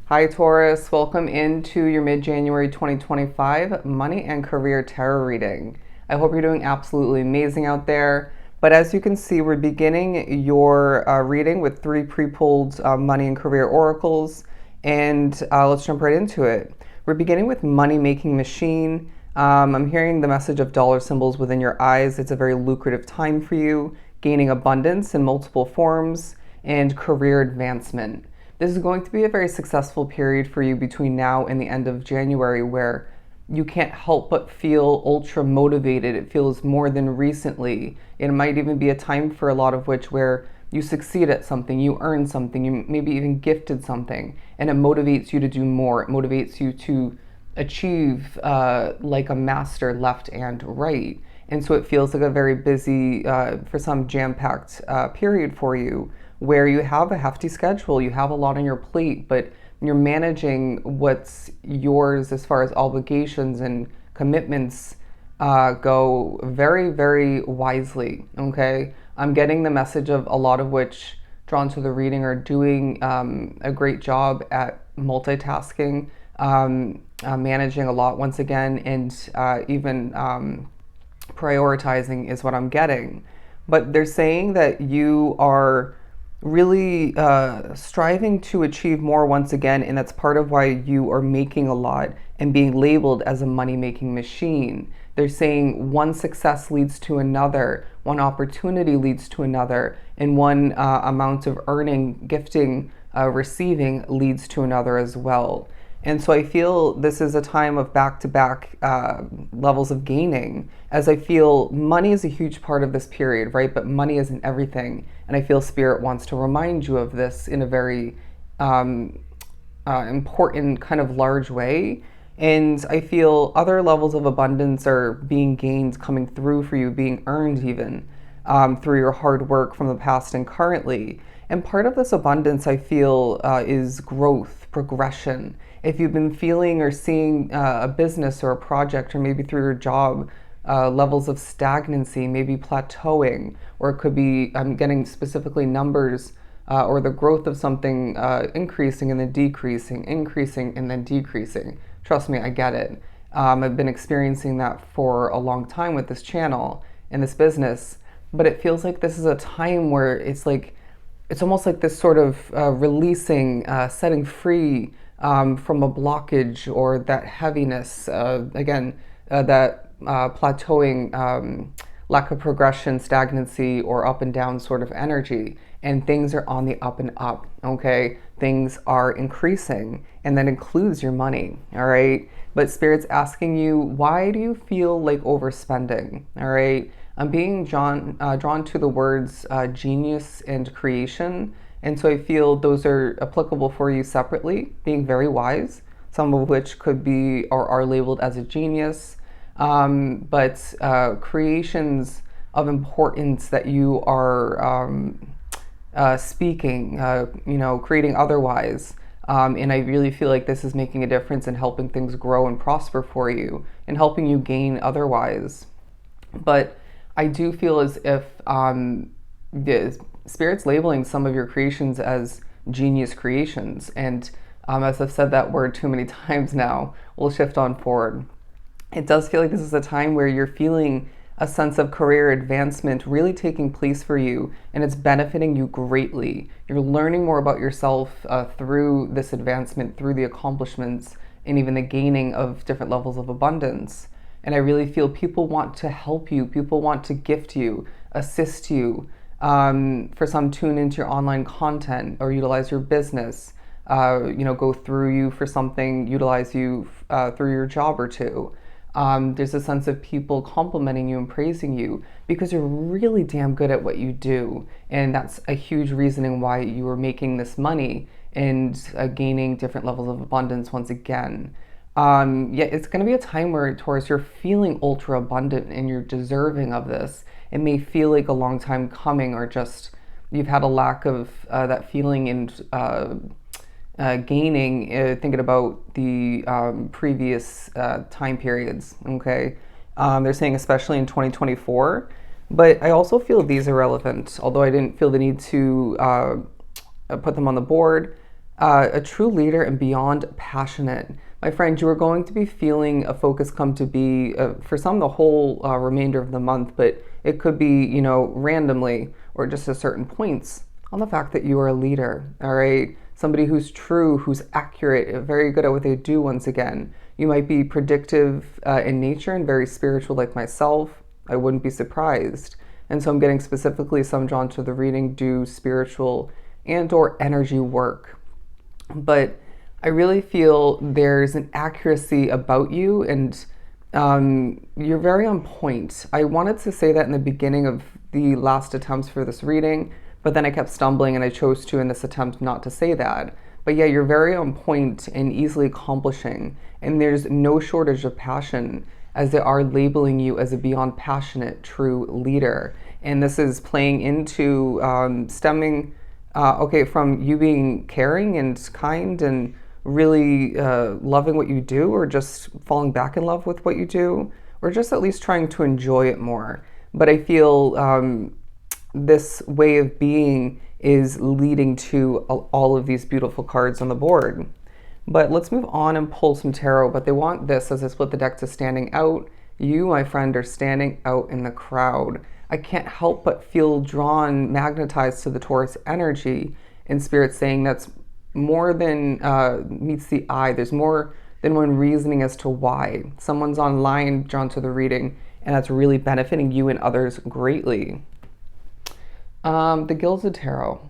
Hi Taurus, welcome into your mid-January 2025 money and career tarot reading. I hope you're doing absolutely amazing out there. But as you can see, we're beginning your reading with three pre-pulled money and career oracles. And let's jump right into it. We're beginning with money making machine. I'm hearing the message of dollar symbols within your eyes. It's a very lucrative time for you, gaining abundance in multiple forms and career advancement. This is going to be a very successful period for you between now and the end of January, where you can't help but feel ultra motivated. It feels more than recently. It might even be a time for a lot of which where you succeed at something, you earn something, you maybe even gifted something, and it motivates you to do more. It motivates you to achieve like a master left and right. And so it feels like a very busy, for some jam-packed period for you, where you have a hefty schedule, you have a lot on your plate, but you're managing what's yours as far as obligations and commitments go very, very wisely, okay? I'm getting the message of a lot of which drawn to the reading are doing a great job at multitasking, managing a lot once again, and even prioritizing is what I'm getting. But they're saying that you are really striving to achieve more once again, and that's part of why you are making a lot and being labeled as a money-making machine. They're saying one success leads to another, one opportunity leads to another, and one amount of earning, gifting, receiving leads to another as well. And so I feel this is a time of back-to-back levels of gaining, as I feel money is a huge part of this period, right? But money isn't everything. And I feel Spirit wants to remind you of this in a very important kind of large way. And I feel other levels of abundance are being gained, coming through for you, being earned even through your hard work from the past and currently. And part of this abundance, I feel, is growth, progression. If you've been feeling or seeing a business or a project, or maybe through your job, levels of stagnancy, maybe plateauing, or it could be, I'm getting specifically numbers, or the growth of something increasing and then decreasing, increasing and then decreasing. Trust me, I get it. I've been experiencing that for a long time with this channel and this business, but it feels like this is a time where it's like, it's almost like this sort of releasing, setting free from a blockage or that heaviness, that plateauing, lack of progression, stagnancy, or up and down sort of energy. And things are on the up and up, okay? Things are increasing, and that includes your money, all right? But Spirit's asking you, why do you feel like overspending, all right? I'm being drawn to the words genius and creation. And so I feel those are applicable for you separately, being very wise, some of which could be or are labeled as a genius, but creations of importance that you are speaking, creating otherwise. And I really feel like this is making a difference in helping things grow and prosper for you and helping you gain otherwise. But I do feel as if the Spirit's labeling some of your creations as genius creations. And as I've said that word too many times now, we'll shift on forward. It does feel like this is a time where you're feeling a sense of career advancement really taking place for you, and it's benefiting you greatly. You're learning more about yourself through this advancement, through the accomplishments, and even the gaining of different levels of abundance. And I really feel people want to help you. People want to gift you, assist you. For some, tune into your online content or utilize your business. Go through you for something, utilize you through your job or two. There's a sense of people complimenting you and praising you because you're really damn good at what you do. And that's a huge reasoning why you are making this money and gaining different levels of abundance once again. It's going to be a time where, Taurus, you're feeling ultra abundant and you're deserving of this. It may feel like a long time coming, or just you've had a lack of that feeling and gaining, thinking about the previous time periods, okay? They're saying especially in 2024, but I also feel these are relevant, although I didn't feel the need to put them on the board. a true leader and beyond passionate. My friend, you are going to be feeling a focus come to be, for some, the whole remainder of the month, but it could be, randomly or just at certain points on the fact that you are a leader, all right? Somebody who's true, who's accurate, very good at what they do once again. You might be predictive in nature and very spiritual like myself. I wouldn't be surprised. And so I'm getting specifically some drawn to the reading, do spiritual and or energy work. But I really feel there's an accuracy about you, and you're very on point. I wanted to say that in the beginning of the last attempts for this reading, but then I kept stumbling and I chose to in this attempt not to say that. But yeah, you're very on point and easily accomplishing, and there's no shortage of passion as they are labeling you as a beyond passionate true leader. And this is playing into stemming from you being caring and kind and really loving what you do, or just falling back in love with what you do, or just at least trying to enjoy it more. But I feel this way of being is leading to all of these beautiful cards on the board. But let's move on and pull some tarot. But they want this as I split the deck to standing out. You, my friend, are standing out in the crowd. I can't help but feel drawn, magnetized to the Taurus energy, in spirit saying that's more than meets the eye. There's more than one reasoning as to why. Someone's online drawn to the reading, and that's really benefiting you and others greatly. The Gilded Tarot.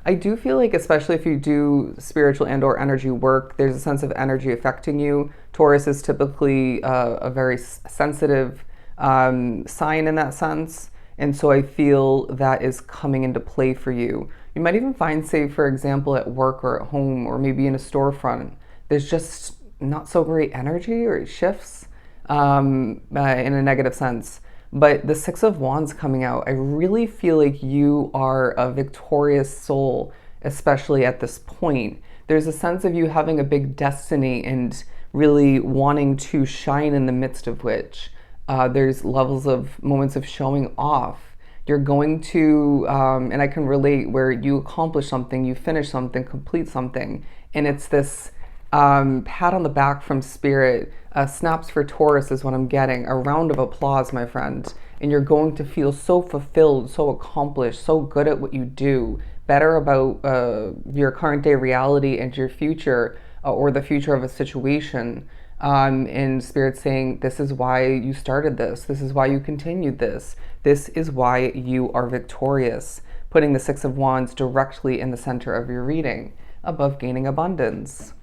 I do feel like, especially if you do spiritual and or energy work, there's a sense of energy affecting you. Taurus is typically a very sensitive sign in that sense. And so I feel that is coming into play for you. You might even find, say, for example, at work or at home or maybe in a storefront, there's just not so great energy, or it shifts in a negative sense. But the Six of Wands coming out, I really feel like you are a victorious soul, especially at this point. There's a sense of you having a big destiny and really wanting to shine, in the midst of which there's levels of moments of showing off. You're going to, and I can relate, where you accomplish something, you finish something, complete something, and it's this pat on the back from spirit. Snaps for Taurus is what I'm getting. A round of applause, my friend. And you're going to feel so fulfilled, so accomplished, so good at what you do, better about your current day reality and your future, or the future of a situation. And spirit saying, this is why you started this. This is why you continued this. This is why you are victorious. Putting the Six of Wands directly in the center of your reading, above gaining abundance.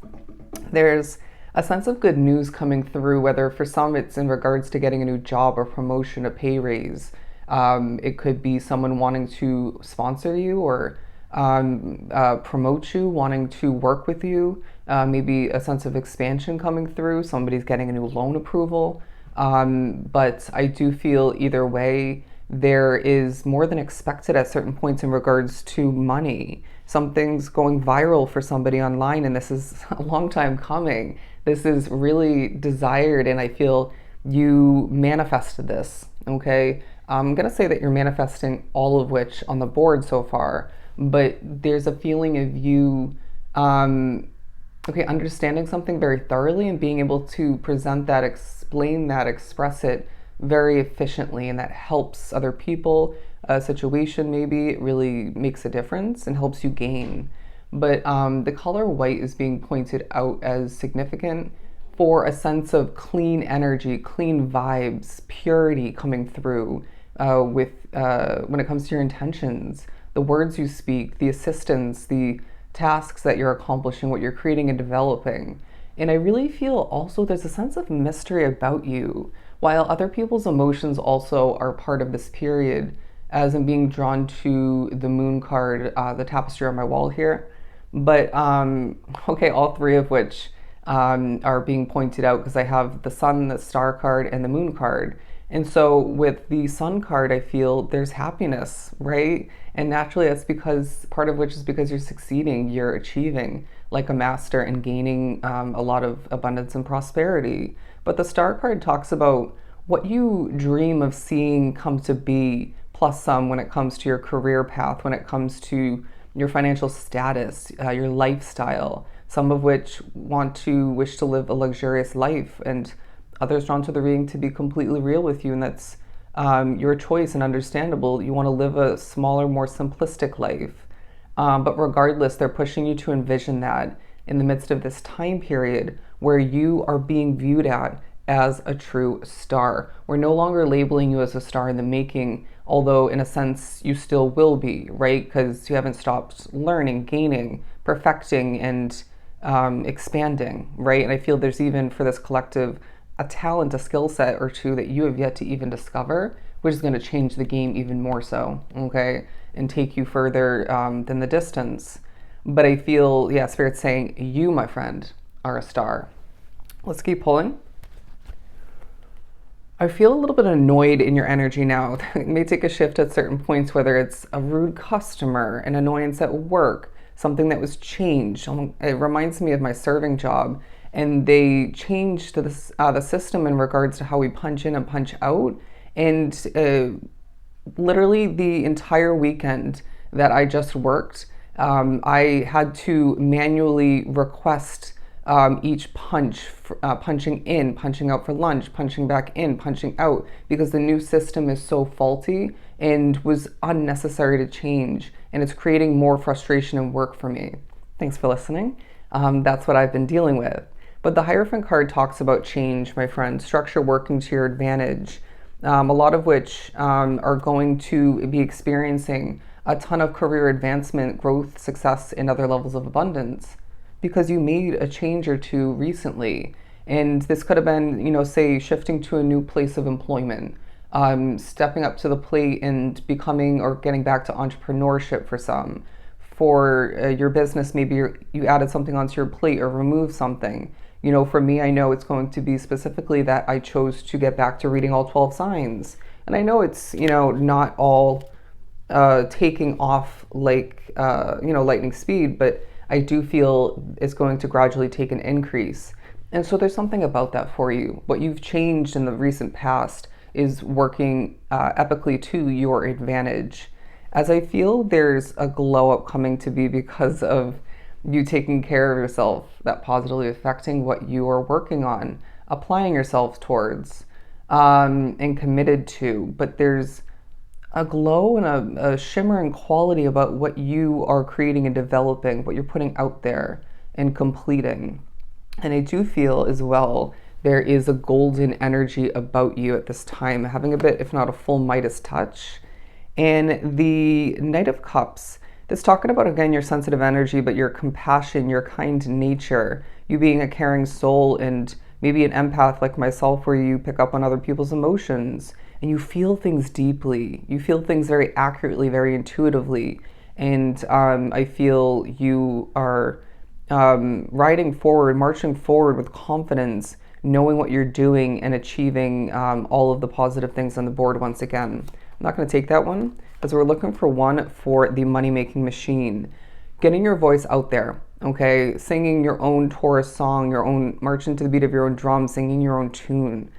There's a sense of good news coming through, whether for some it's in regards to getting a new job or promotion, a pay raise. It could be someone wanting to sponsor you or promote you, wanting to work with you. Maybe a sense of expansion coming through. Somebody's getting a new loan approval. But I do feel either way, there is more than expected at certain points in regards to money. Something's going viral for somebody online, and this is a long time coming. This is really desired, and I feel you manifested this, okay? I'm going to say that you're manifesting all of which on the board so far, but there's a feeling of you, understanding something very thoroughly and being able to present that, explain that, express it very efficiently, and that helps other people. A situation maybe it really makes a difference and helps you gain. But the color white is being pointed out as significant for a sense of clean energy, clean vibes, purity coming through with when it comes to your intentions, the words you speak, the assistance, the tasks that you're accomplishing, what you're creating and developing. And I really feel also there's a sense of mystery about you, while other people's emotions also are part of this period, as I'm being drawn to the moon card, the tapestry on my wall here. But all three of which are being pointed out, because I have the sun, the star card, and the moon card. And so with the sun card, I feel there's happiness, right? And naturally that's because, part of which is because you're succeeding, you're achieving like a master and gaining a lot of abundance and prosperity. But the star card talks about what you dream of seeing come to be, plus some, when it comes to your career path, when it comes to your financial status, your lifestyle, some of which wish to live a luxurious life, and others drawn to the reading to be completely real with you, and that's your choice and understandable. You want to live a smaller, more simplistic life. But regardless, they're pushing you to envision that in the midst of this time period where you are being viewed at as a true star. We're no longer labeling you as a star in the making, although in a sense you still will be, right? Because you haven't stopped learning, gaining, perfecting, and expanding, right? And I feel there's even for this collective a talent, a skill set or two that you have yet to even discover, which is going to change the game even more so, okay? And take you further than the distance. But I feel, yeah, Spirit's saying, you, my friend, are a star. Let's keep pulling. I feel a little bit annoyed in your energy now. It may take a shift at certain points, whether it's a rude customer, an annoyance at work, something that was changed. It reminds me of my serving job, and they changed the system in regards to how we punch in and punch out. And literally the entire weekend that I just worked, I had to manually request each punch, punching in, punching out for lunch, punching back in, punching out, because the new system is so faulty and was unnecessary to change. And it's creating more frustration and work for me. Thanks for listening. That's what I've been dealing with. But the Hierophant card talks about change, my friend, structure working to your advantage, a lot of which are going to be experiencing a ton of career advancement, growth, success, and other levels of abundance because you made a change or two recently. And this could have been, say, shifting to a new place of employment, stepping up to the plate and becoming or getting back to entrepreneurship for some. For your business, maybe you added something onto your plate or removed something. For me, I know it's going to be specifically that I chose to get back to reading all 12 signs. And I know it's, not all taking off like, lightning speed, but I do feel it's going to gradually take an increase. And so there's something about that for you. What you've changed in the recent past is working epically to your advantage. As I feel there's a glow up coming to be because of you taking care of yourself, that positively affecting what you are working on, applying yourself towards, and committed to. But there's a glow and a shimmering quality about what you are creating and developing, what you're putting out there and completing. And I do feel as well there is a golden energy about you at this time, having a bit, if not a full Midas touch. And the Knight of Cups, that's talking about, again, your sensitive energy, but your compassion, your kind nature, you being a caring soul, and maybe an empath like myself where you pick up on other people's emotions and you feel things deeply. You feel things very accurately, very intuitively. And I feel you are riding forward, marching forward with confidence, knowing what you're doing and achieving all of the positive things on the board once again. I'm not going to take that one because we're looking for one for the money-making machine. Getting your voice out there, okay? Singing your own Taurus song, your own marching to the beat of your own drum, singing your own tune,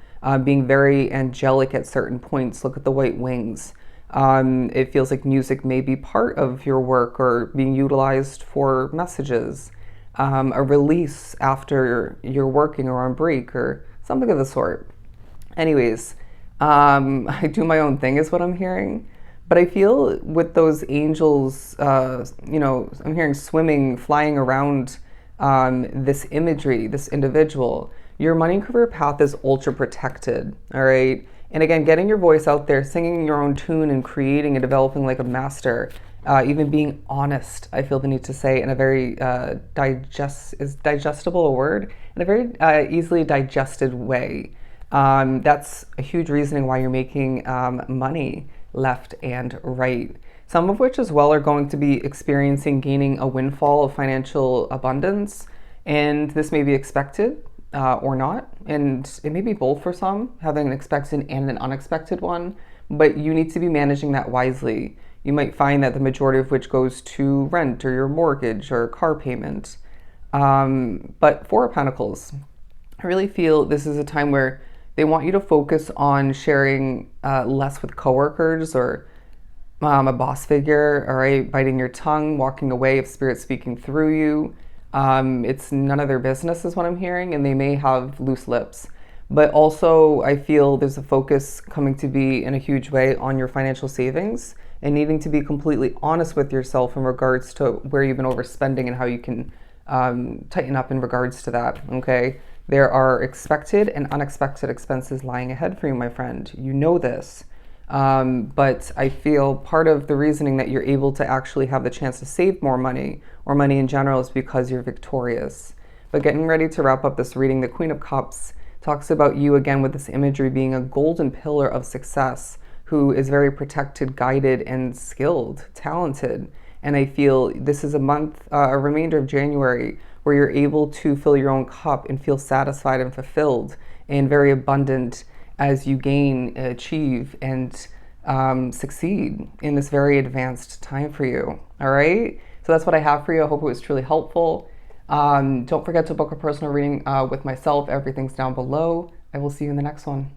being very angelic at certain points. Look at the white wings. It feels like music may be part of your work or being utilized for messages, a release after you're working or on break or something of the sort. Anyways, I do my own thing is what I'm hearing. But I feel with those angels, I'm hearing swimming, flying around this imagery, this individual. Your money and career path is ultra protected, all right? And again, getting your voice out there, singing your own tune and creating and developing like a master, even being honest, I feel the need to say in a very is digestible a word? In a very easily digested way. That's a huge reasoning why you're making money left and right. Some of which as well are going to be gaining a windfall of financial abundance. And this may be expected or not. And it may be both for some, having an expected and an unexpected one. But you need to be managing that wisely. You might find that the majority of which goes to rent or your mortgage or car payment. But Four of Pentacles, I really feel this is a time where they want you to focus on sharing less with coworkers or a boss figure, all right, biting your tongue, walking away if spirit's speaking through you. It's none of their business, is what I'm hearing, and they may have loose lips. But also, I feel there's a focus coming to be in a huge way on your financial savings and needing to be completely honest with yourself in regards to where you've been overspending and how you can tighten up in regards to that, okay? There are expected and unexpected expenses lying ahead for you, my friend. You know this. But I feel part of the reasoning that you're able to actually have the chance to save more money or money in general is because you're victorious. But getting ready to wrap up this reading, the Queen of Cups talks about you again with this imagery being a golden pillar of success who is very protected, guided, and skilled, talented. And I feel this is a month, a remainder of January, where you're able to fill your own cup and feel satisfied and fulfilled and very abundant as you gain, achieve, and succeed in this very advanced time for you. All right? So that's what I have for you. I hope it was truly helpful. Don't forget to book a personal reading with myself. Everything's down below. I will see you in the next one.